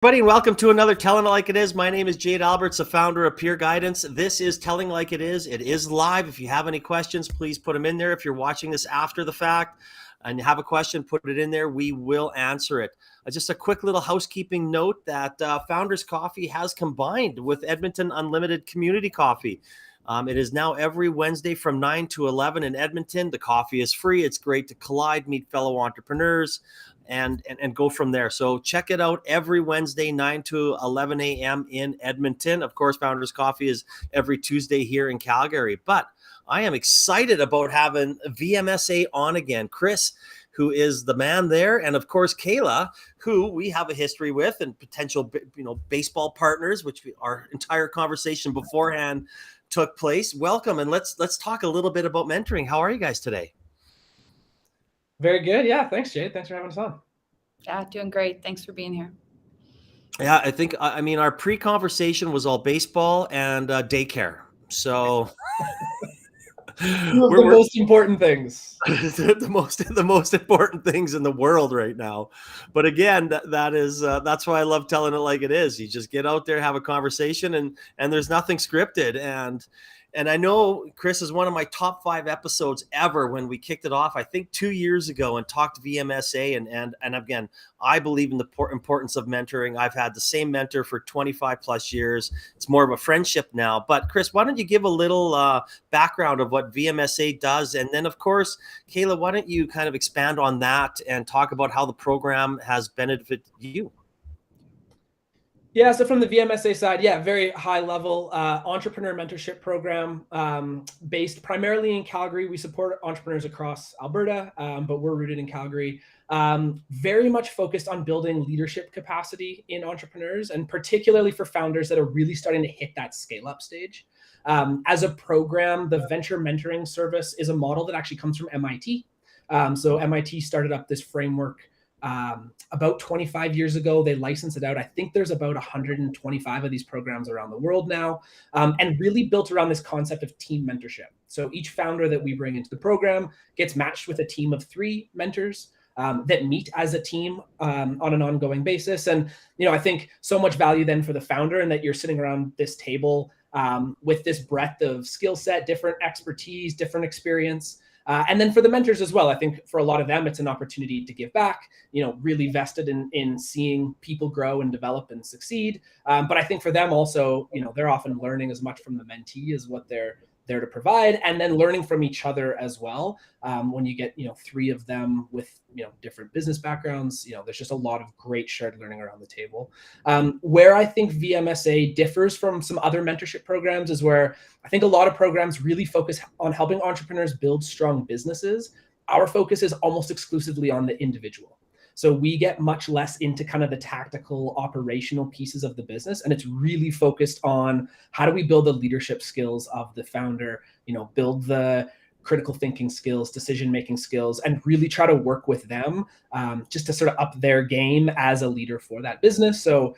Everybody, and welcome to another Telling It Like It Is. My name is Jade Alberts, the founder of Peer Guidance. This is Telling Like It Is. It is live. If you have any questions, please put them in there. If you're watching this after the fact and you have a question, put it in there. We will answer it. Just a quick little housekeeping note that Founders Coffee has combined with Edmonton Unlimited Community Coffee. It is now every Wednesday from 9 to 11 in Edmonton. The coffee is free. It's great to collide, meet fellow entrepreneurs, and go from there. So check it out every Wednesday, 9 to 11 a.m. in Edmonton. Of course, Founders Coffee is every Tuesday here in Calgary. But I am excited about having VMSA on again. Chris, who is the man there, and of course, Kaila, who we have a history with and potential, baseball partners, which our entire conversation beforehand took place. Welcome, and let's talk a little bit about mentoring. How are you guys today? Very good. Yeah. Thanks, Jade. Thanks for having us on. Yeah, doing great. Thanks for being here. Yeah, I think, our pre-conversation was all baseball and daycare. So Two of the most important things. the most important things in the world right now. But again, that's why I love telling it like it is. You just get out there, have a conversation, and there's nothing scripted. And I know Chris is one of my top 5 episodes ever when we kicked it off, I think 2 years ago, and talked VMSA. And again, I believe in the importance of mentoring. I've had the same mentor for 25 plus years. It's more of a friendship now. But Chris, why don't you give a little background of what VMSA does? And then, of course, Kaila, why don't you kind of expand on that and talk about how the program has benefited you? Yeah, so from the VMSA side, very high level entrepreneur mentorship program based primarily in Calgary. We support entrepreneurs across Alberta, but we're rooted in Calgary. Very much focused on building leadership capacity in entrepreneurs, and particularly for founders that are really starting to hit that scale up stage. As a program, the venture mentoring service is a model that actually comes from MIT. So MIT started up this framework about 25 years ago. They licensed it out. I think there's about 125 of these programs around the world now, and really built around this concept of team mentorship. So each founder that we bring into the program gets matched with a team of 3 mentors that meet as a team on an ongoing basis. And, I think so much value then for the founder, and that you're sitting around this table with this breadth of skill set, different expertise, different experience. And then for the mentors as well, I think for a lot of them, it's an opportunity to give back, really vested in seeing people grow and develop and succeed. But I think for them also, they're often learning as much from the mentee as what they're there to provide, and then learning from each other as well. When you get, 3 of them with, different business backgrounds, there's just a lot of great shared learning around the table. Where I think VMSA differs from some other mentorship programs is where I think a lot of programs really focus on helping entrepreneurs build strong businesses. Our focus is almost exclusively on the individual. So we get much less into kind of the tactical operational pieces of the business. And it's really focused on how do we build the leadership skills of the founder, build the critical thinking skills, decision-making skills, and really try to work with them just to sort of up their game as a leader for that business. So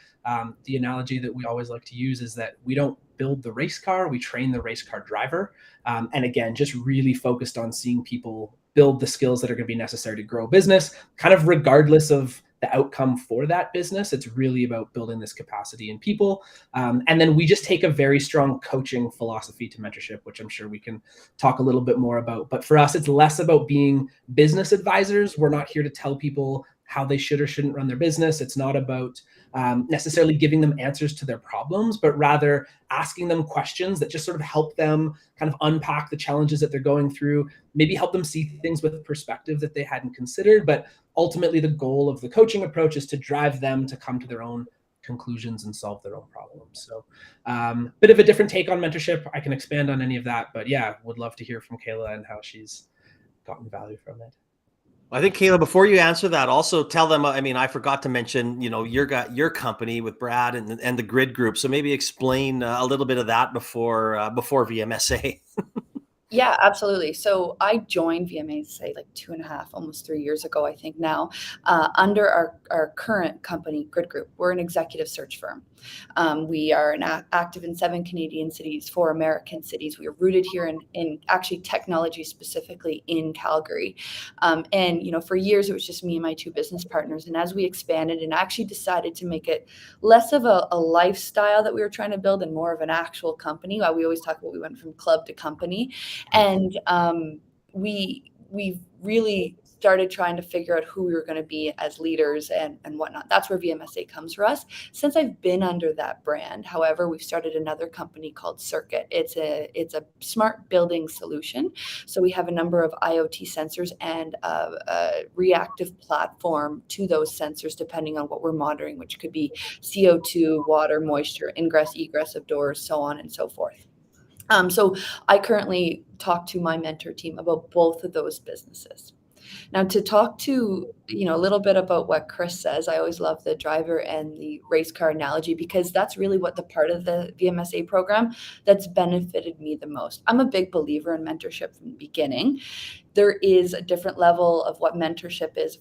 the analogy that we always like to use is that we don't build the race car, we train the race car driver. And again, just really focused on seeing people build the skills that are going to be necessary to grow a business, kind of regardless of the outcome for that business. It's really about building this capacity in people. And then we just take a very strong coaching philosophy to mentorship, which I'm sure we can talk a little bit more about. But for us, it's less about being business advisors. We're not here to tell people how they should or shouldn't run their business. It's not about necessarily giving them answers to their problems, but rather asking them questions that just sort of help them kind of unpack the challenges that they're going through, maybe help them see things with perspective that they hadn't considered. But ultimately, the goal of the coaching approach is to drive them to come to their own conclusions and solve their own problems. So bit of a different take on mentorship. I can expand on any of that, but yeah, would love to hear from Kaila and how she's gotten value from it. I think, Kaila, before you answer that, also tell them, I forgot to mention, your company with Brad and the Grid Group. So maybe explain a little bit of that before VMSA. Yeah, absolutely. So I joined VMSA like 2.5, almost 3 years ago, I think now, under our current company, Grid Group. We're an executive search firm. We are active in 7 Canadian cities, 4 American cities. We are rooted here in actually technology, specifically in Calgary. And, for years, it was just me and my 2 business partners. And as we expanded and actually decided to make it less of a lifestyle that we were trying to build and more of an actual company, we always talk about we went from club to company. And we really started trying to figure out who we were going to be as leaders and whatnot. That's where VMSA comes for us. Since I've been under that brand, however, we've started another company called Circuit. It's a smart building solution. So we have a number of IoT sensors and a reactive platform to those sensors, depending on what we're monitoring, which could be CO2, water, moisture, ingress, egress of doors, so on and so forth. So I currently talk to my mentor team about both of those businesses. Now, to talk to, a little bit about what Chris says, I always love the driver and the race car analogy, because that's really what the part of the VMSA program that's benefited me the most. I'm a big believer in mentorship from the beginning. There is a different level of what mentorship is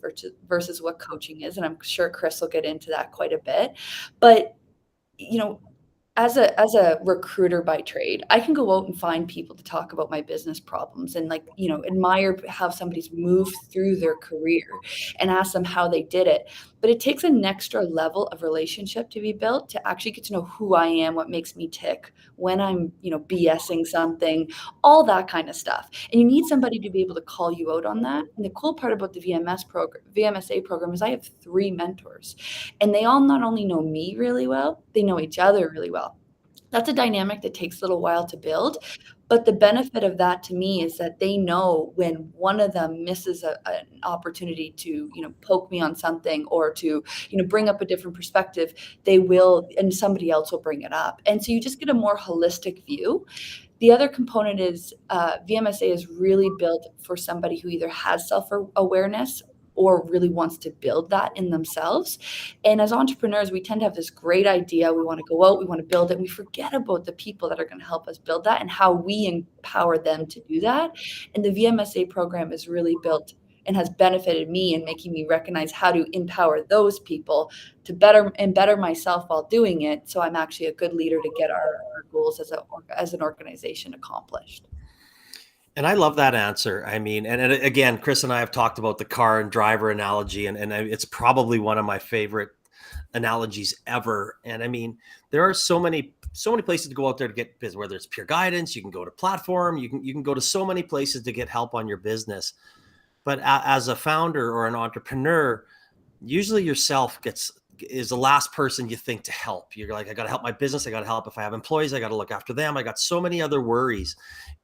versus what coaching is. And I'm sure Chris will get into that quite a bit. But, as a recruiter by trade, I can go out and find people to talk about my business problems and admire how somebody's moved through their career and ask them how they did it. But it takes an extra level of relationship to be built to actually get to know who I am, what makes me tick, when I'm, BSing something, all that kind of stuff. And you need somebody to be able to call you out on that. And the cool part about the VMSA program is I have 3 mentors, and they all not only know me really well, they know each other really well. That's a dynamic that takes a little while to build. But the benefit of that to me is that they know when one of them misses an opportunity to, poke me on something or to, bring up a different perspective, they will, and somebody else will bring it up. And so you just get a more holistic view. The other component is VMSA is really built for somebody who either has self-awareness or really wants to build that in themselves. And as entrepreneurs, we tend to have this great idea. We want to go out, we want to build it. And we forget about the people that are going to help us build that and how we empower them to do that. And the VMSA program is really built and has benefited me in making me recognize how to empower those people to better myself while doing it. So I'm actually a good leader to get our goals as an organization accomplished. And I love that answer. I mean, and again, Chris and I have talked about the car and driver analogy, and it's probably one of my favorite analogies ever. And I mean, there are so many places to go out there to get business, whether it's peer guidance, you can go to platform, you can go to so many places to get help on your business. But as a founder or an entrepreneur, usually yourself is the last person you think to help. You're like, I got to help my business. I got to help. If I have employees, I got to look after them. I got so many other worries.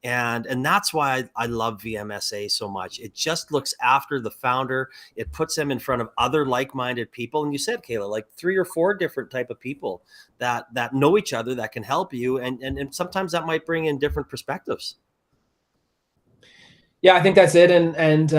And that's why I love VMSA so much. It just looks after the founder. It puts them in front of other like-minded people. And you said, Kaila, like 3 or 4 different type of people that know each other, that can help you. And sometimes that might bring in different perspectives. Yeah, I think that's it. And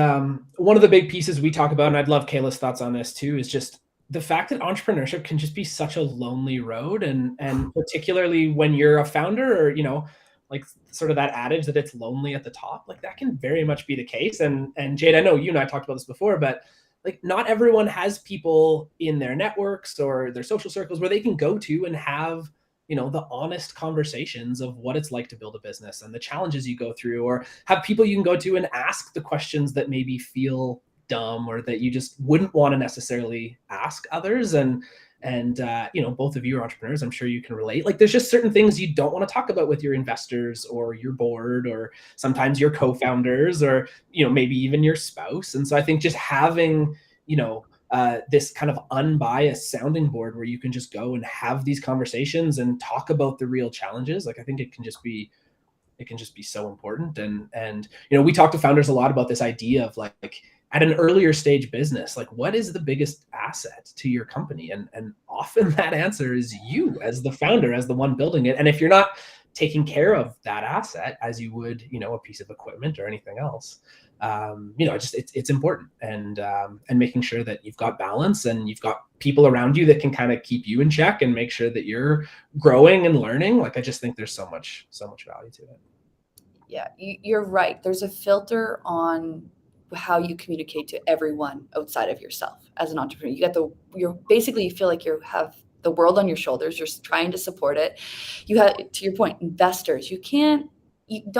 one of the big pieces we talk about, and I'd love Kaila's thoughts on this too, is just the fact that entrepreneurship can just be such a lonely road. And particularly when you're a founder, or, like sort of that adage that it's lonely at the top, like that can very much be the case. And Jade, I know you and I talked about this before, but like not everyone has people in their networks or their social circles where they can go to and have, the honest conversations of what it's like to build a business and the challenges you go through, or have people you can go to and ask the questions that maybe feel dumb or that you just wouldn't want to necessarily ask others. And both of you are entrepreneurs. I'm sure you can relate. Like there's just certain things you don't want to talk about with your investors or your board, or sometimes your co-founders, or, maybe even your spouse. And so I think just having, this kind of unbiased sounding board where you can just go and have these conversations and talk about the real challenges. Like, I think it can just be so important. And, we talk to founders a lot about this idea of like at an earlier stage business, like what is the biggest asset to your company? And often that answer is you as the founder, as the one building it. And if you're not taking care of that asset as you would, a piece of equipment or anything else, it's important. And making sure that you've got balance and you've got people around you that can kind of keep you in check and make sure that you're growing and learning. Like, I just think there's so much value to it. You're right. There's a filter on how you communicate to everyone outside of yourself as an entrepreneur. You feel like you have the world on your shoulders. You're trying to support it. You have, to your point, investors. You're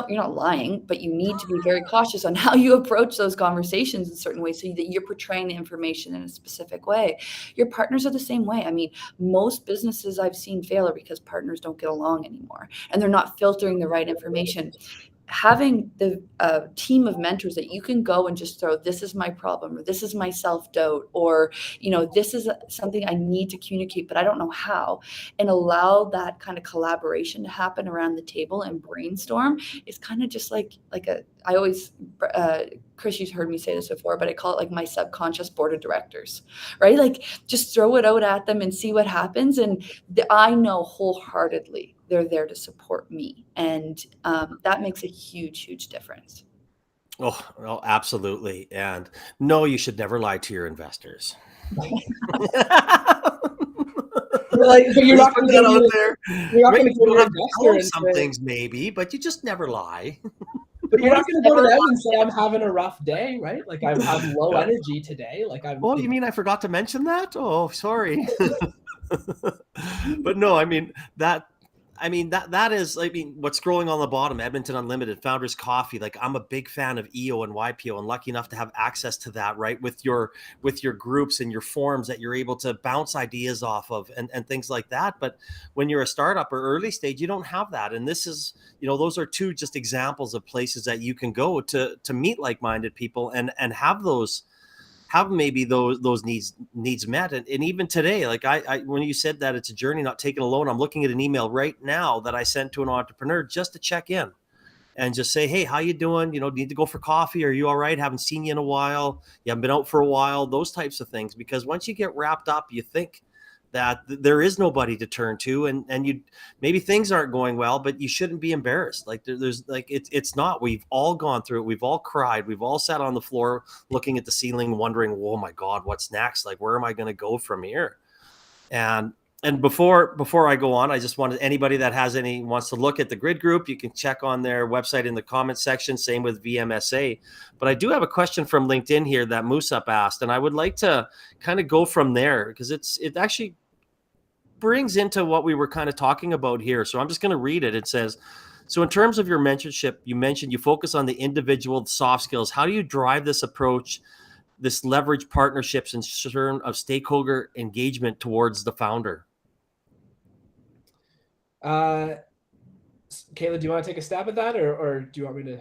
not lying, but you need to be very cautious on how you approach those conversations in certain ways so that you're portraying the information in a specific way. Your partners are the same way. I mean, most businesses I've seen fail are because partners don't get along anymore and they're not filtering the right information. Having the team of mentors that you can go and just throw, this is my problem, or this is my self-doubt, or, this is something I need to communicate, but I don't know how, and allow that kind of collaboration to happen around the table and brainstorm is kind of just I always, Chris, you've heard me say this before, but I call it like my subconscious board of directors, right? Like just throw it out at them and see what happens. And I know wholeheartedly they're there to support me. And that makes a huge, huge difference. Oh, absolutely. And no, you should never lie to your investors. But you're not going to go out there. You're not going to go to an some things maybe, but you just never lie. But you're not going to go to them and say, I'm having a rough day, right? Like I have low energy today. You mean I forgot to mention that? Oh, sorry. But no, that is, what's scrolling on the bottom, Edmonton Unlimited, Founders Coffee. Like I'm a big fan of EO and YPO and lucky enough to have access to that, right? With your groups and your forums that you're able to bounce ideas off of and things like that. But when you're a startup or early stage, you don't have that. And this is, those are two just examples of places that you can go to meet like-minded people and have maybe those needs met. And even today, like I when you said that it's a journey not taken alone, I'm looking at an email right now that I sent to an entrepreneur just to check in and just say, hey, how you doing? Need to go for coffee? Are you all right? Haven't seen you in a while. You haven't been out for a while, those types of things. Because once you get wrapped up, you think that there is nobody to turn to, and you maybe things aren't going well, but you shouldn't be embarrassed. Like there's it's not. We've all gone through it. We've all cried. We've all sat on the floor looking at the ceiling, wondering, oh my God, what's next? Like, where am I going to go from here? And before I go on, I just wanted anybody that wants to look at the grid group, you can check on their website in the comment section. Same with VMSA. But I do have a question from LinkedIn here that Musab asked, and I would like to kind of go from there because it actually brings into what we were kind of talking about here. So I'm just going to read it. It says, so in terms of your mentorship, you mentioned you focus on the individual soft skills. How do you drive this approach, this leverage partnerships and terms of stakeholder engagement towards the founder? Kaila, do you want to take a stab at that, or do you want me to?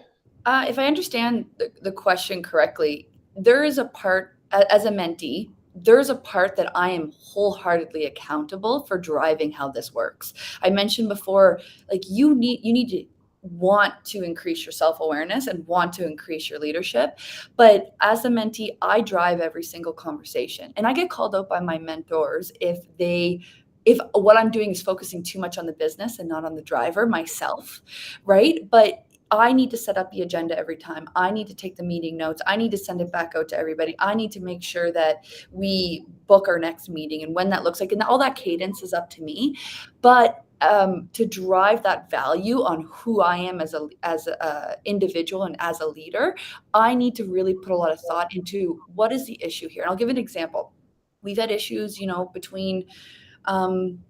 If I understand the question correctly, there is a part as a mentee. There's a part that I am wholeheartedly accountable for driving how this works. I mentioned before, like you need to want to increase your self-awareness and want to increase your leadership. But as a mentee, I drive every single conversation, and I get called out by my mentors if what I'm doing is focusing too much on the business and not on the driver myself, right? But I need to set up the agenda every time. I need to take the meeting notes. I need to send it back out to everybody. I need to make sure that we book our next meeting and when that looks like, and all that cadence is up to me. But to drive that value on who I am as a individual and as a leader, I need to really put a lot of thought into what is the issue here. And I'll give an example. We've had issues, between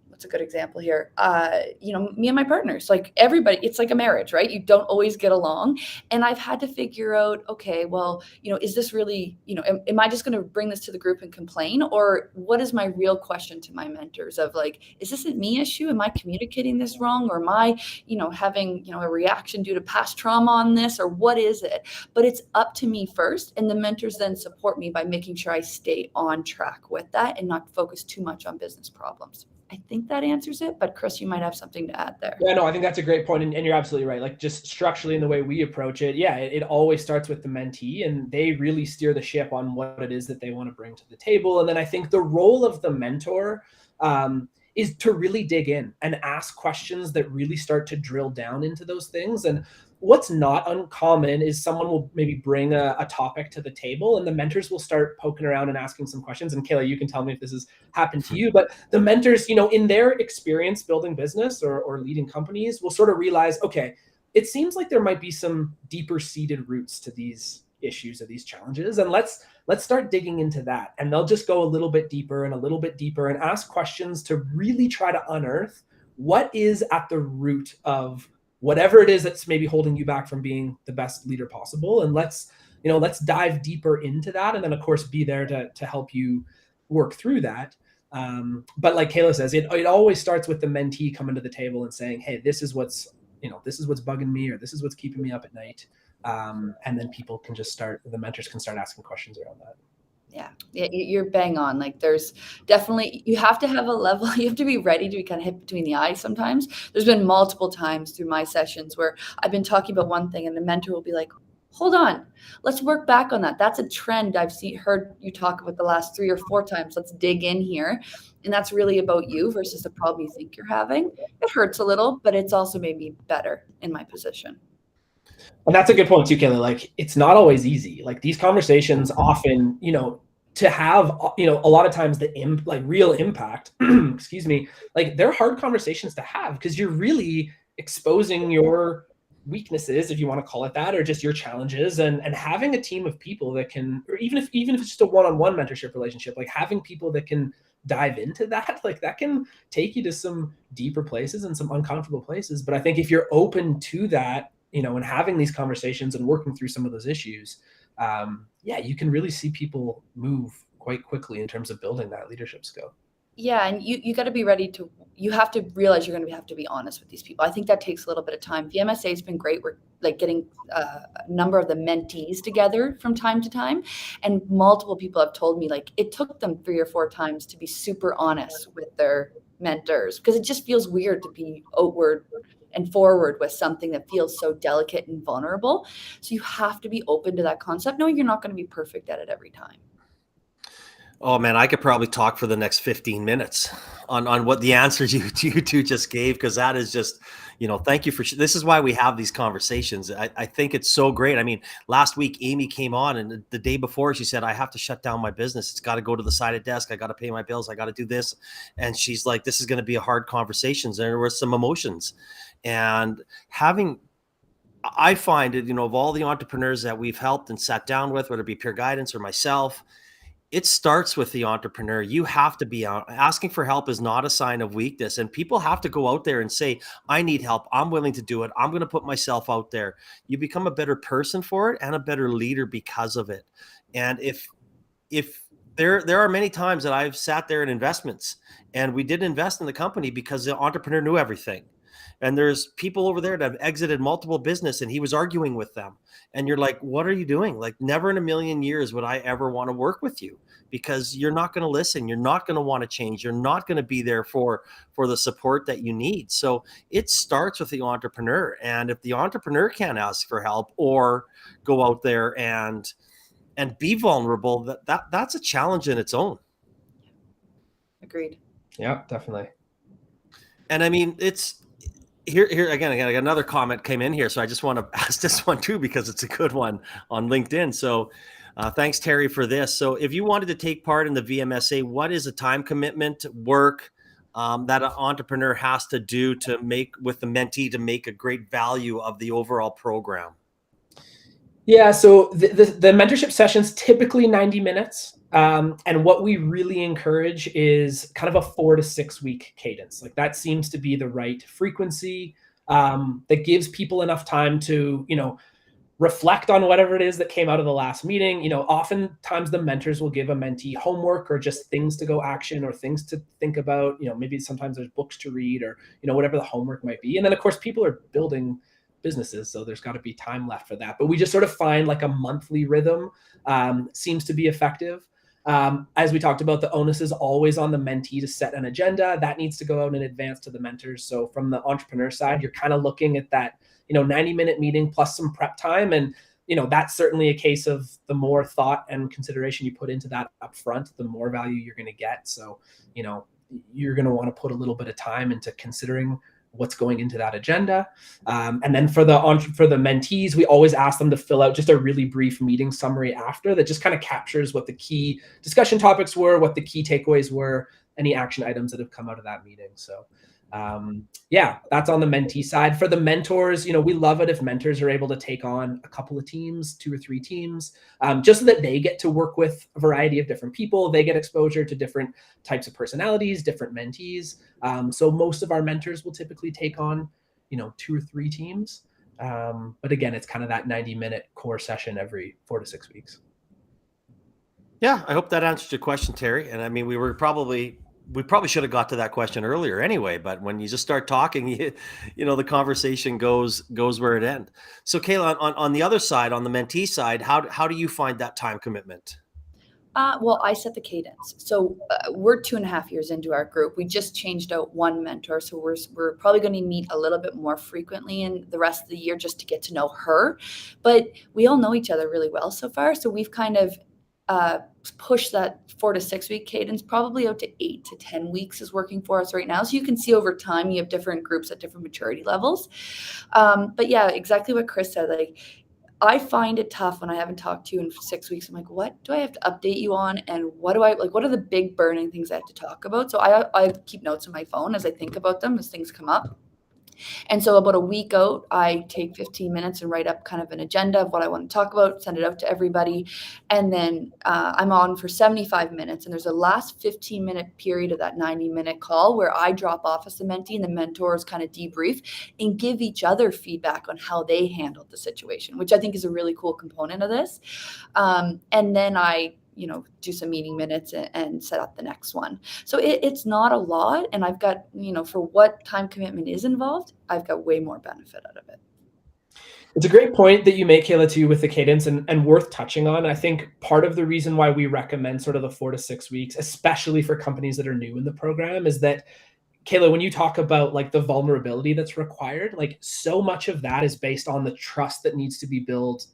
what's a good example here? Me and my partners, like everybody, it's like a marriage, right? You don't always get along. And I've had to figure out, okay, well, is this really, am I just going to bring this to the group and complain? Or what is my real question to my mentors of like, is this a me issue? Am I communicating this wrong? Or am I, having, a reaction due to past trauma on this? Or what is it? But it's up to me first. And the mentors then support me by making sure I stay on track with that and not focus too much on business problems. I think that answers it, but Chris, you might have something to add there. Yeah, no, I think that's a great point, and you're absolutely right. Like just structurally in the way we approach it, it always starts with the mentee, and they really steer the ship on what it is that they want to bring to the table. And then I think the role of the mentor is to really dig in and ask questions that really start to drill down into those things. And what's not uncommon is someone will maybe bring a topic to the table and the mentors will start poking around and asking some questions. And Kaila, you can tell me if this has happened to you, but the mentors, in their experience building business or leading companies will sort of realize, okay, it seems like there might be some deeper seated roots to these issues or these challenges. And let's start digging into that. And they'll just go a little bit deeper and ask questions to really try to unearth what is at the root of whatever it is that's maybe holding you back from being the best leader possible. And let's dive deeper into that. And then of course be there to help you work through that. But like Kaila says, it always starts with the mentee coming to the table and saying, hey, this is what's bugging me, or this is what's keeping me up at night. And then the mentors can start asking questions around that. Yeah, you're bang on. Like there's definitely, you have to have a level, you have to be ready to be kind of hit between the eyes sometimes. There's been multiple times through my sessions where I've been talking about one thing and the mentor will be like, hold on, let's work back on that. That's a trend I've heard you talk about the last 3 or 4 times. Let's dig in here. And that's really about you versus the problem you think you're having. It hurts a little, but it's also made me better in my position. And that's a good point too, Kaila. Like, it's not always easy. Like these conversations often, to have, a lot of times real impact, excuse me, like they're hard conversations to have because you're really exposing your weaknesses, if you want to call it that, or just your challenges, and having a team of people that can, or even if it's just a one-on-one mentorship relationship, like having people that can dive into that, like that can take you to some deeper places and some uncomfortable places. But I think if you're open to that, and having these conversations and working through some of those issues, you can really see people move quite quickly in terms of building that leadership skill. Yeah, and you got to be ready to, you have to realize you're going to have to be honest with these people. I think that takes a little bit of time. VMSA has been great. We're like getting a number of the mentees together from time to time. And multiple people have told me like it took them 3 or 4 times to be super honest with their mentors, because it just feels weird to be outward and forward with something that feels so delicate and vulnerable. So you have to be open to that concept. No, you're not going to be perfect at it every time. Oh man, I could probably talk for the next 15 minutes on what the answers you two just gave, because that is just, thank you this is why we have these conversations. I think it's so great. I mean, last week Amy came on, and the day before she said, I have to shut down my business. It's got to go to the side of desk. I got to pay my bills. I got to do this. And she's like, this is going to be a hard conversation. There were some emotions, and I find it, of all the entrepreneurs that we've helped and sat down with, whether it be Peer Guidance or myself, it starts with the entrepreneur. You have to be asking for help is not a sign of weakness. And people have to go out there and say, I need help. I'm willing to do it. I'm going to put myself out there. You become a better person for it and a better leader because of it. And if there are many times that I've sat there in investments and we did invest in the company because the entrepreneur knew everything. And there's people over there that have exited multiple business and he was arguing with them. And you're like, what are you doing? Like, never in a million years would I ever want to work with you, because you're not going to listen. You're not going to want to change. You're not going to be there for the support that you need. So it starts with the entrepreneur. And if the entrepreneur can't ask for help or go out there and be vulnerable, that's a challenge in its own. Agreed. Yeah, definitely. And I mean, it's, Here again, I got another comment came in here, so I just want to ask this one too, because it's a good one on LinkedIn. So thanks, Terry, for this. So if you wanted to take part in the VMSA, what is the time commitment, work that an entrepreneur has to do to make with the mentee to make a great value of the overall program? Yeah, so the mentorship sessions typically 90 minutes. And what we really encourage is kind of a 4 to 6 week cadence. Like that seems to be the right frequency that gives people enough time to, reflect on whatever it is that came out of the last meeting. Oftentimes the mentors will give a mentee homework or just things to go action or things to think about. Maybe sometimes there's books to read or, whatever the homework might be. And then of course people are building businesses, so there's got to be time left for that. But we just sort of find like a monthly rhythm seems to be effective. As we talked about, the onus is always on the mentee to set an agenda that needs to go out in advance to the mentors. So from the entrepreneur side, you're kind of looking at that, 90-minute meeting plus some prep time. And, that's certainly a case of the more thought and consideration you put into that upfront, the more value you're going to get. So, you're going to want to put a little bit of time into considering what's going into that agenda. And then for the mentees, we always ask them to fill out just a really brief meeting summary after that just kind of captures what the key discussion topics were, what the key takeaways were, any action items that have come out of that meeting. So yeah, that's on the mentee side. For the mentors, we love it if mentors are able to take on a couple of teams, 2 or 3 teams, just so that they get to work with a variety of different people. They get exposure to different types of personalities, different mentees. So most of our mentors will typically take on, 2 or 3 teams. But again, it's kind of that 90-minute core session every 4 to 6 weeks. Yeah, I hope that answered your question, Terry. And I mean, we probably should have got to that question earlier anyway, but when you just start talking, the conversation goes where it ends. So Kaila, on the other side, on the mentee side, how do you find that time commitment? Well, I set the cadence. So we're 2.5 years into our group. We just changed out one mentor. So we're probably going to meet a little bit more frequently in the rest of the year just to get to know her. But we all know each other really well so far. So we've kind of push that 4 to 6 week cadence probably out to 8 to 10 weeks is working for us right now. So you can see over time, you have different groups at different maturity levels. But yeah, exactly what Chris said. Like, I find it tough when I haven't talked to you in 6 weeks. I'm like, what do I have to update you on? And what are the big burning things I have to talk about? So I keep notes on my phone as I think about them as things come up. And so about a week out, I take 15 minutes and write up kind of an agenda of what I want to talk about, send it out to everybody. And then I'm on for 75 minutes. And there's a last 15-minute period of that 90-minute call where I drop off as the mentee and the mentors kind of debrief and give each other feedback on how they handled the situation, which I think is a really cool component of this. And then I do some meeting minutes and set up the next one. So it's not a lot. And I've got, for what time commitment is involved, I've got way more benefit out of it. It's a great point that you make, Kaila, too, with the cadence and worth touching on. I think part of the reason why we recommend sort of the 4 to 6 weeks, especially for companies that are new in the program, is that, Kaila, when you talk about like the vulnerability that's required, like so much of that is based on the trust that needs to be built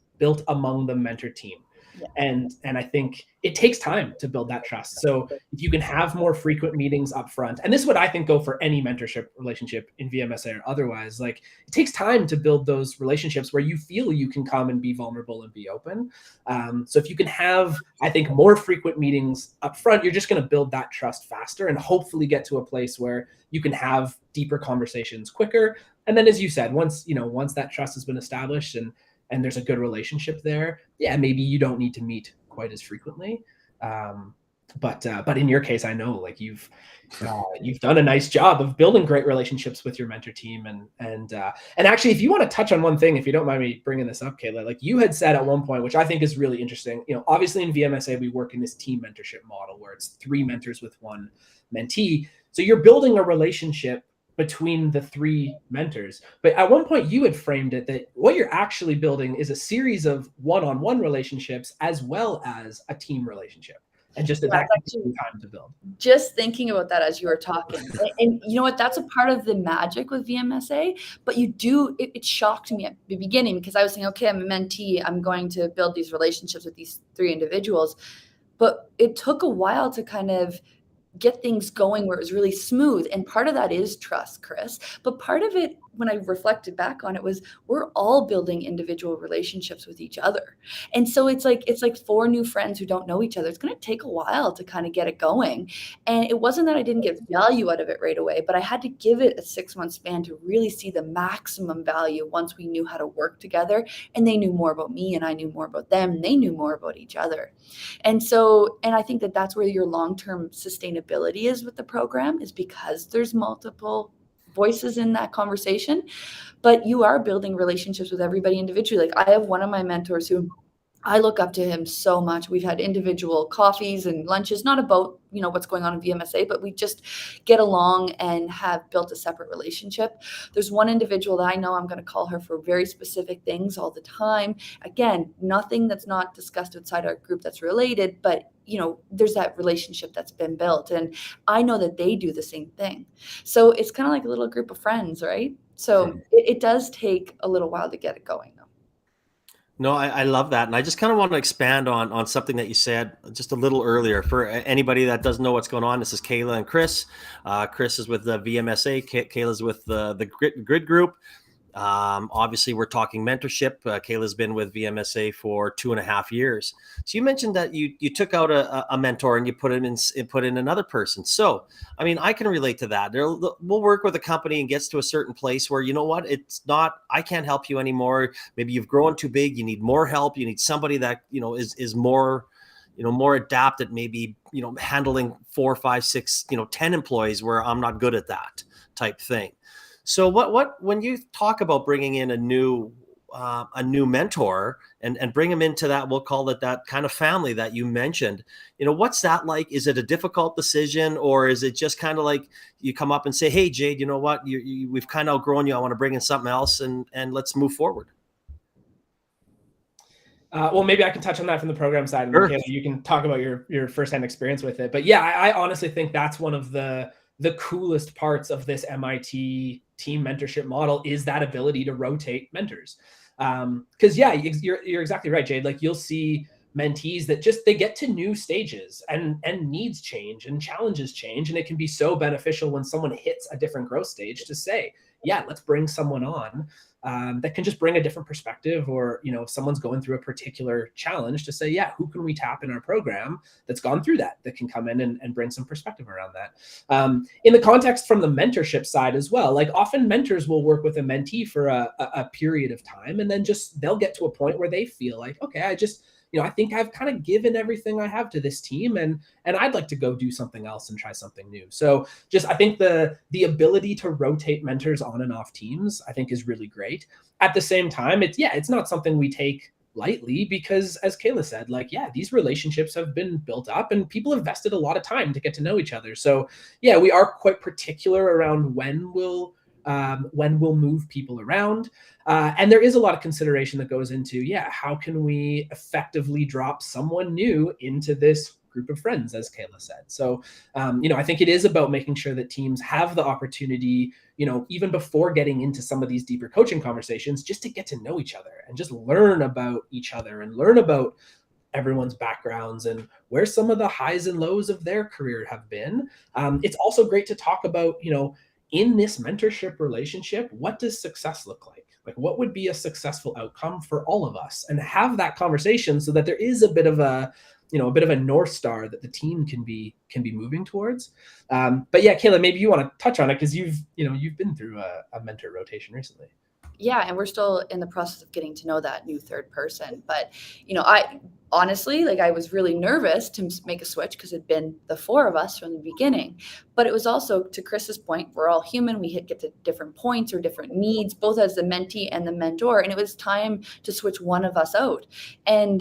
among the mentor team. Yeah. And I think it takes time to build that trust. So if you can have more frequent meetings up front, and this would, I think, go for any mentorship relationship in VMSA or otherwise, like it takes time to build those relationships where you feel you can come and be vulnerable and be open. So if you can have, I think, more frequent meetings up front, you're just going to build that trust faster and hopefully get to a place where you can have deeper conversations quicker. And then, as you said, once that trust has been established and there's a good relationship there, yeah, maybe you don't need to meet quite as frequently. But in your case, I know like you've done a nice job of building great relationships with your mentor team. And actually, if you want to touch on one thing, if you don't mind me bringing this up, Kaila, like you had said at one point, which I think is really interesting, obviously in VMSA, we work in this team mentorship model where it's 3 mentors with 1 mentee. So you're building a relationship between the 3 mentors. But at one point you had framed it that what you're actually building is a series of one-on-one relationships as well as a team relationship. And just that takes time to build. Just thinking about that as you were talking. And you know what, that's a part of the magic with VMSA, but it shocked me at the beginning because I was saying, okay, I'm a mentee, I'm going to build these relationships with these 3 individuals. But it took a while to kind of get things going where it was really smooth. And part of that is trust, Chris. But part of it, when I reflected back on it, was we're all building individual relationships with each other. And so it's like 4 new friends who don't know each other. It's going to take a while to kind of get it going. And it wasn't that I didn't get value out of it right away, but I had to give it a 6-month span to really see the maximum value once we knew how to work together. And they knew more about me and I knew more about them. And they knew more about each other. And I think that that's where your long-term sustainability is with the program, is because there's multiple voices in that conversation, but you are building relationships with everybody individually. Like I have one of my mentors who I look up to him so much. We've had individual coffees and lunches, not about, what's going on in VMSA, but we just get along and have built a separate relationship. There's one individual that I know I'm going to call her for very specific things all the time. Again, nothing that's not discussed outside our group that's related, but there's that relationship that's been built. And I know that they do the same thing. So it's kind of like a little group of friends, right? So it does take a little while to get it going. No, I love that. And I just kind of want to expand on something that you said just a little earlier. For anybody that doesn't know what's going on, this is Kaila and Chris. Chris is with the VMSA. Kaila's with the Grid Group. Obviously, we're talking mentorship. Kayla's been with VMSA for 2.5 years. So you mentioned that you took out a mentor and you put in another person. So, I mean, I can relate to that. We'll work with a company and gets to a certain place where, you know what, it's not, I can't help you anymore. Maybe you've grown too big. You need more help. You need somebody that, is more, more adept at maybe, handling 4, 5, 6, 10 employees where I'm not good at that type thing. So when you talk about bringing in a new mentor and bring them into that, we'll call it that kind of family that you mentioned, what's that like? Is it a difficult decision, or is it just kind of like you come up and say, hey, Jade, you know what, we've kind of outgrown you. I want to bring in something else and let's move forward. Well, maybe I can touch on that from the program side, and Sure. then you can talk about your firsthand experience with it. But yeah, I honestly think that's one of the coolest parts of this MIT team mentorship model is that ability to rotate mentors. Because yeah, you're exactly right, Jade. Like, you'll see mentees that they get to new stages and needs change and challenges change, and it can be so beneficial when someone hits a different growth stage to say, yeah, let's bring someone on that can just bring a different perspective, or, if someone's going through a particular challenge, to say, yeah, who can we tap in our program that's gone through that can come in and bring some perspective around that. In the context from the mentorship side as well, like, often mentors will work with a mentee for a period of time, and then they'll get to a point where they feel like, okay, I think I've kind of given everything I have to this team, and I'd like to go do something else and try something new. So I think the ability to rotate mentors on and off teams, I think, is really great. At the same time, it's not something we take lightly, because, as Kaila said, like, yeah, these relationships have been built up and people have invested a lot of time to get to know each other. So yeah, we are quite particular around when we'll move people around. And there is a lot of consideration that goes into, how can we effectively drop someone new into this group of friends, as Kaila said. So, I think it is about making sure that teams have the opportunity, even before getting into some of these deeper coaching conversations, just to get to know each other and just learn about each other and learn about everyone's backgrounds and where some of the highs and lows of their career have been. It's also great to talk about, in this mentorship relationship, what does success look like? Like, what would be a successful outcome for all of us? And have that conversation so that there is a bit of a North Star that the team can be moving towards. But yeah, Kaila, maybe you want to touch on it, because you've been through a mentor rotation recently. Yeah, and we're still in the process of getting to know that new third person. But, I honestly, I was really nervous to make a switch, because it'd been the 4 of us from the beginning. But it was also, to Chris's point, we're all human. We get to different points or different needs, both as the mentee and the mentor. And it was time to switch one of us out. And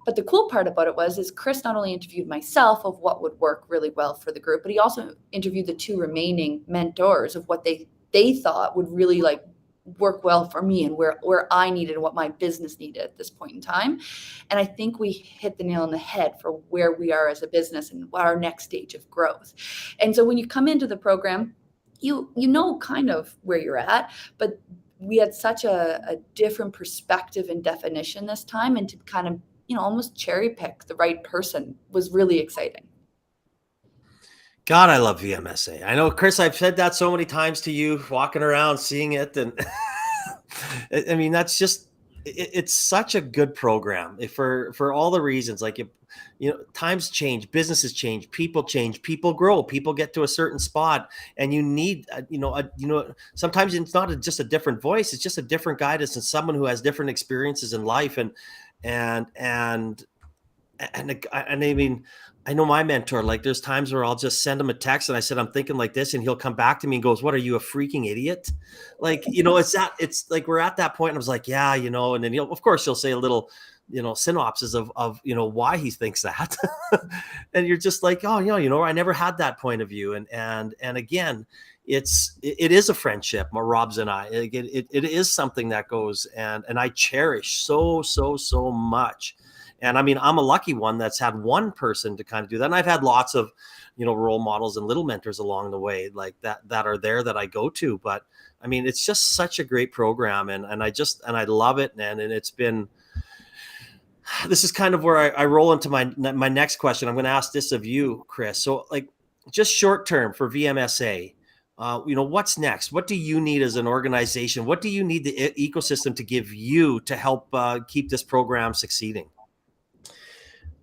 but the cool part about it is Chris not only interviewed myself of what would work really well for the group, but he also interviewed the 2 remaining mentors of what they thought would really work well for me and where I needed and what my business needed at this point in time. And I think we hit the nail on the head for where we are as a business and our next stage of growth. And so when you come into the program, you know kind of where you're at, but we had such a different perspective and definition this time, and to kind of, almost cherry pick the right person was really exciting. God, I love VMSA. I know, Chris, I've said that so many times to you, walking around, seeing it. And I mean, it's such a good program for all the reasons. Like, times change, businesses change, people grow, people get to a certain spot, and you need, sometimes it's not just a different voice. It's just a different guidance and someone who has different experiences in life. And I mean, I know my mentor, like, there's times where I'll just send him a text and I said, I'm thinking like this. And he'll come back to me and goes, what, are you a freaking idiot? Like, it's like, we're at that point. And I was like, yeah, and then of course he'll say a little, synopsis of why he thinks that. And you're just like, oh, I never had that point of view. And again, it is a friendship, Rob's and I, it is something that goes, and I cherish so much. And I mean, I'm a lucky one that's had one person to kind of do that. And I've had lots of, role models and little mentors along the way, like that are there that I go to. But I mean, it's just such a great program. And I love it. And it's been, this is kind of where I roll into my next question. I'm going to ask this of you, Chris. So, like, just short term for VMSA, what's next? What do you need as an organization? What do you need the ecosystem to give you to help keep this program succeeding?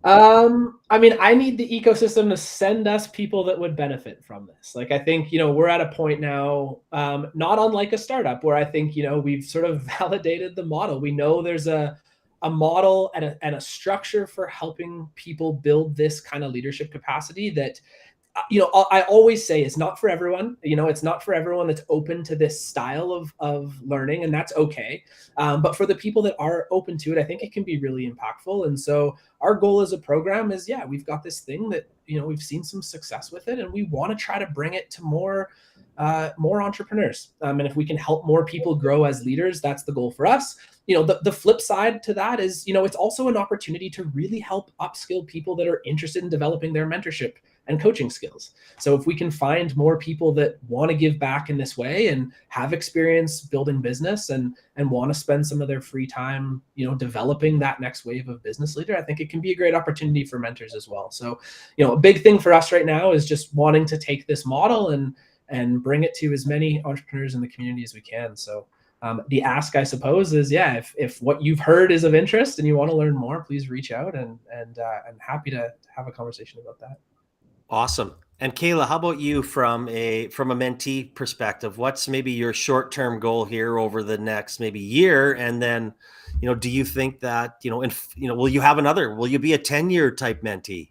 I mean, I need the ecosystem to send us people that would benefit from this. Like, I think, we're at a point now, not unlike a startup, where I think, we've sort of validated the model. We know there's a model and a structure for helping people build this kind of leadership capacity that, I always say it's not for everyone. It's not for everyone that's open to this style of learning, and that's okay. But for the people that are open to it, I think it can be really impactful. And so our goal as a program is, we've got this thing that, we've seen some success with it, and we want to try to bring it to more entrepreneurs. And if we can help more people grow as leaders, that's the goal for us. The flip side to that is, it's also an opportunity to really help upskill people that are interested in developing their mentorship and coaching skills. So if we can find more people that want to give back in this way and have experience building business and want to spend some of their free time, developing that next wave of business leader, I think it can be a great opportunity for mentors as well. So, a big thing for us right now is just wanting to take this model and bring it to as many entrepreneurs in the community as we can. So the ask, I suppose, is, if what you've heard is of interest and you want to learn more, please reach out, and I'm happy to have a conversation about that. Awesome. And Kaila, how about you from a mentee perspective? What's maybe your short-term goal here over the next maybe year? And then, do you think that, will you be a 10-year type mentee?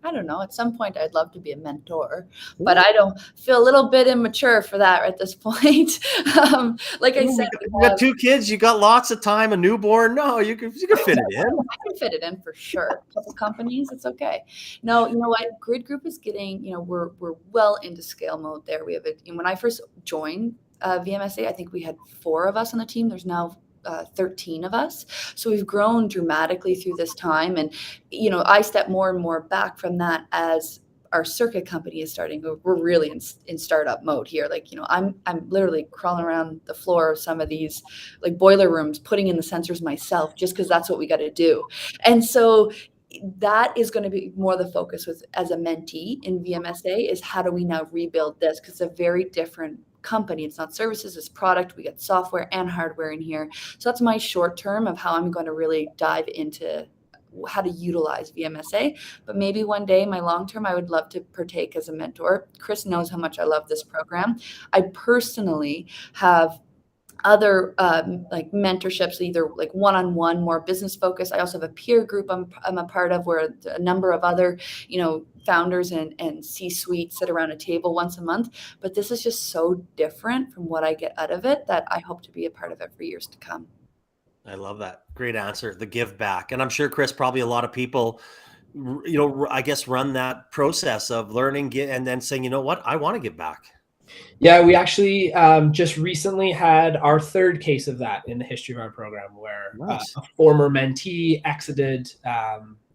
I don't know. At some point, I'd love to be a mentor, but I don't feel a little bit immature for that at this point. Like I said, you got 2 kids, you got lots of time, a newborn. No, you can fit it in. I can fit it in for sure. A couple companies, it's okay. No, you know what? Grid Group is getting, we're well into scale mode there. We have when I first joined VMSA, I think we had 4 of us on the team. There's now 13 of us. So we've grown dramatically through this time. And, I step more and more back from that as our circuit company is starting. We're really in startup mode here. Like, I'm literally crawling around the floor of some of these like boiler rooms, putting in the sensors myself, just because that's what we got to do. And so that is going to be more the focus as a mentee in VMSA, is how do we now rebuild this? Because it's a very different company. It's not services, it's product. We get software and hardware in here. So that's my short term of how I'm going to really dive into how to utilize VMSA. But maybe one day, my long term, I would love to partake as a mentor. Chris knows how much I love this program. I personally have other like mentorships, either like one-on-one, more business focused. I also have a peer group I'm a part of, where a number of other, founders and C-suite sit around a table once a month. But this is just so different from what I get out of it that I hope to be a part of it for years to come. I love that. Great answer. The give back. And I'm sure, Chris, probably a lot of people, I guess, run that process of learning and then saying, you know what, I want to give back. Yeah, we actually just recently had our 3rd case of that in the history of our program, where Nice. A former mentee exited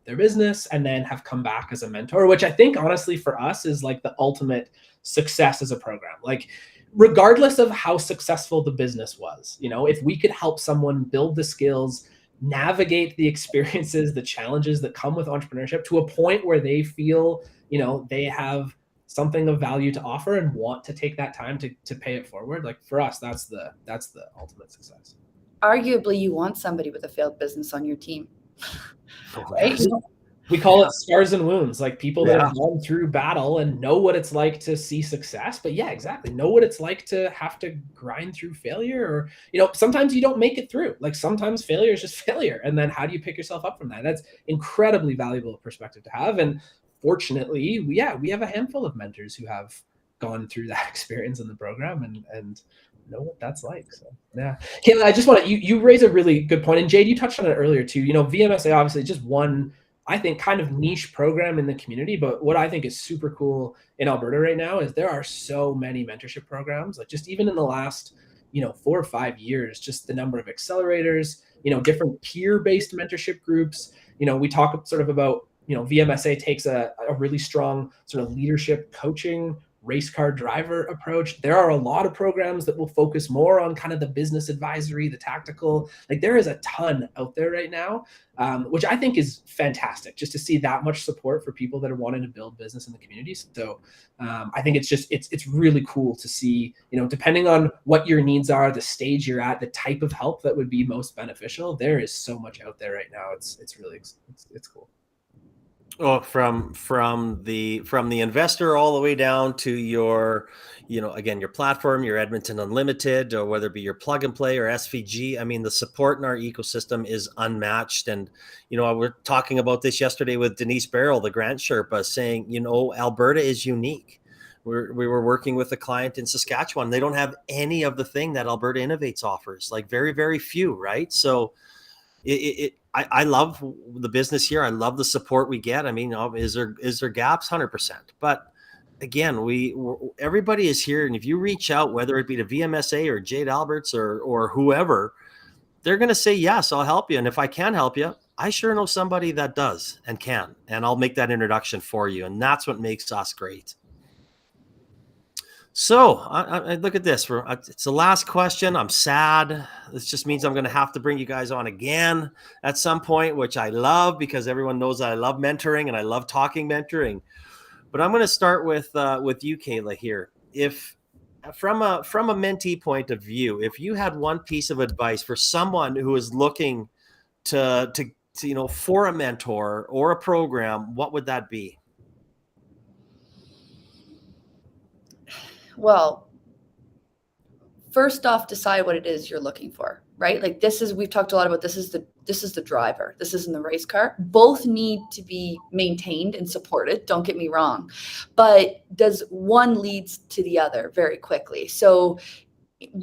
their business and then have come back as a mentor, which I think honestly for us is like the ultimate success as a program. Like, regardless of how successful the business was, if we could help someone build the skills, navigate the experiences, the challenges that come with entrepreneurship to a point where they feel, they have something of value to offer and want to take that time to pay it forward. Like, for us, that's the ultimate success. Arguably, you want somebody with a failed business on your team, right? We call it scars and wounds, like people that have gone through battle and know what it's like to see success. But exactly. Know what it's like to have to grind through failure, or, sometimes you don't make it through. Like, sometimes failure is just failure. And then how do you pick yourself up from that? That's incredibly valuable perspective to have. And fortunately, we have a handful of mentors who have gone through that experience in the program and know what that's like. So Kaila, I just want to, you raise a really good point. And Jade, you touched on it earlier too. VMSA obviously just one, I think, kind of niche program in the community. But what I think is super cool in Alberta right now is there are so many mentorship programs. Like, just even in the last, 4 or 5 years, just the number of accelerators, different peer-based mentorship groups. We talk sort of about, VMSA takes a really strong sort of leadership coaching race car driver approach. There are a lot of programs that will focus more on kind of the business advisory, the tactical. Like there is a ton out there right now, which I think is fantastic, just to see that much support for people that are wanting to build business in the community. So I think it's really cool to see, depending on what your needs are, the stage you're at, the type of help that would be most beneficial. There is so much out there right now. It's cool. Oh, from the investor all the way down to your, again, your platform, your Edmonton Unlimited, or whether it be your plug and play or SVG. I mean, the support in our ecosystem is unmatched. And, we're talking about this yesterday with Denise Barrel, the Grant Sherpa, saying, Alberta is unique. We were working with a client in Saskatchewan. They don't have any of the thing that Alberta Innovates offers, like very, very few, right? So I love the business here. I love the support we get. I mean, is there gaps? 100%. But again, everybody is here, and if you reach out, whether it be to VMSA or Jade Alberts or whoever, they're going to say yes, I'll help you. And if I can help you, I sure know somebody that does and can, and I'll make that introduction for you. And that's what makes us great. So I look at this. It's the last question. I'm sad. This just means I'm going to have to bring you guys on again at some point, which I love because everyone knows that I love mentoring and I love talking mentoring. But I'm going to start with you, Kaila, here. If from a mentee point of view, if you had one piece of advice for someone who is looking to for a mentor or a program, what would that be? Well, first off, decide what it is you're looking for, right? Like we've talked a lot about, this is the driver. This isn't the race car. Both need to be maintained and supported. Don't get me wrong, but does one leads to the other very quickly. So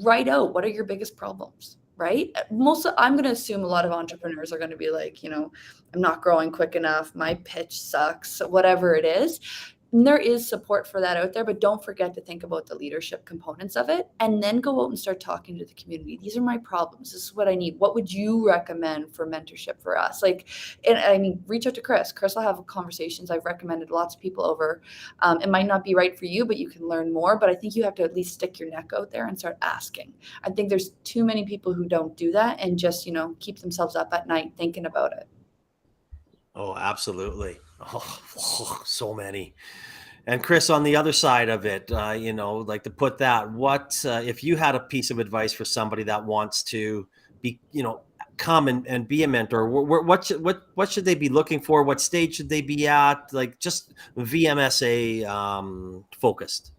write out, what are your biggest problems, right? I'm going to assume a lot of entrepreneurs are going to be like, I'm not growing quick enough. My pitch sucks, whatever it is. And there is support for that out there, but don't forget to think about the leadership components of it, and then go out and start talking to the community. These are my problems. This is what I need. What would you recommend for mentorship for us? Reach out to Chris. Chris will have conversations. I've recommended lots of people over. It might not be right for you, but you can learn more. But I think you have to at least stick your neck out there and start asking. I think there's too many people who don't do that and just, keep themselves up at night thinking about it. Oh, absolutely. Oh, so many. And Chris, on the other side of it, like to put that, what if you had a piece of advice for somebody that wants to be, come and be a mentor? What should they be looking for? What stage should they be at? Like just VMSA focused.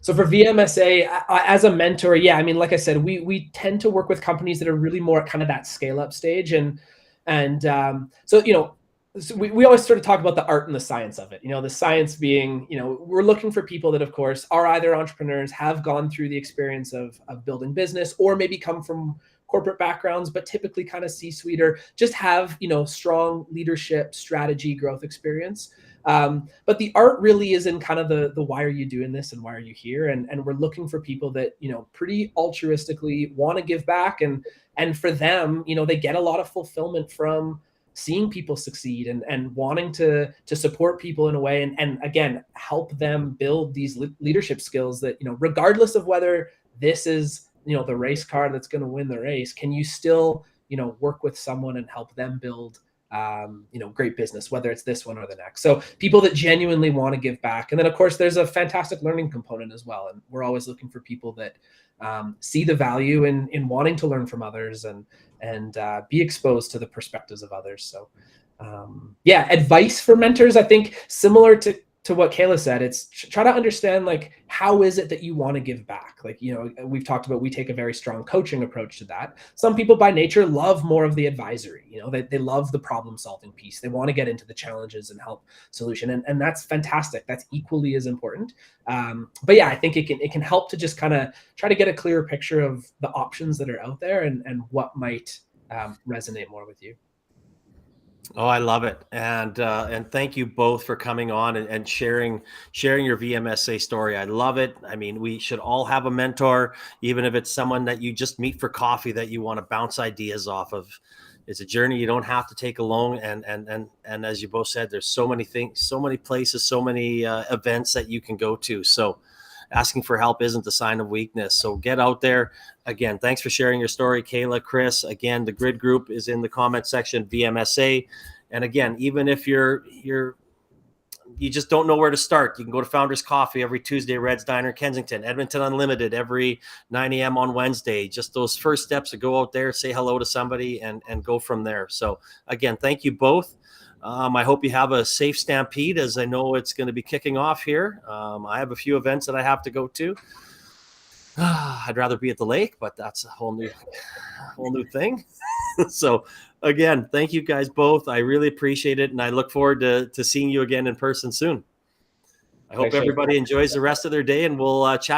So for VMSA, as a mentor, like I said, we tend to work with companies that are really more at kind of that scale up stage, so we always sort of talk about the art and the science of it. The science being, we're looking for people that, of course, are either entrepreneurs, have gone through the experience of building business, or maybe come from corporate backgrounds, but typically kind of C-suite, or just have, strong leadership, strategy, growth experience. But the art really is in kind of the why are you doing this and why are you here? And we're looking for people that, pretty altruistically want to give back. And for them, they get a lot of fulfillment from seeing people succeed and wanting to support people in a way, and again, help them build these leadership skills that, regardless of whether this is, the race car that's going to win the race, can you still, work with someone and help them build, great business, whether it's this one or the next. So people that genuinely want to give back. And then of course there's a fantastic learning component as well. And we're always looking for people that see the value in wanting to learn from others and be exposed to the perspectives of others. So advice for mentors, I think similar to what Kaila said, it's try to understand, like, how is it that you want to give back? Like, we've talked about, we take a very strong coaching approach to that. Some people by nature love more of the advisory, they love the problem solving piece. They want to get into the challenges and help solution. And that's fantastic. That's equally as important. But I think it can help to just kind of try to get a clearer picture of the options that are out there and what might resonate more with you. Oh, I love it. And thank you both for coming on and sharing your VMSA story. I love it. I mean, we should all have a mentor, even if it's someone that you just meet for coffee that you want to bounce ideas off of. It's a journey you don't have to take alone. And as you both said, there's so many things, so many places, so many events that you can go to. So asking for help isn't a sign of weakness. So get out there. Again, thanks for sharing your story, Kaila, Chris. Again, the grid group is in the comment section, VMSA. And again, even if you just don't know where to start, you can go to Founders Coffee every Tuesday, Red's Diner, Kensington, Edmonton Unlimited every 9 a.m. on Wednesday. Just those first steps to go out there, say hello to somebody, and go from there. So again, thank you both. I hope you have a safe stampede, as I know it's going to be kicking off here. I have a few events that I have to go to. I'd rather be at the lake, but that's a whole new thing. So again, thank you guys both. I really appreciate it, and I look forward to seeing you again in person soon. I hope everybody enjoys the rest of their day, and we'll chat